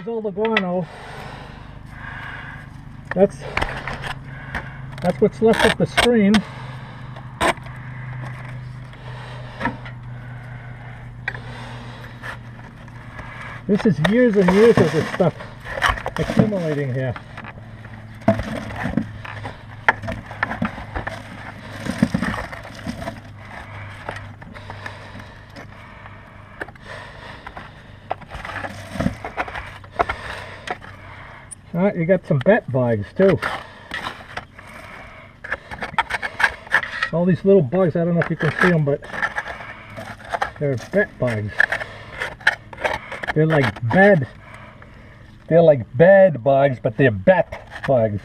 all the guano. That's what's left of the stream. This is years and years of this stuff accumulating here. Alright, you got some bat bugs too. All these little bugs, I don't know if you can see them, but they're bat bugs. They're like bed bugs, but they're bat bugs.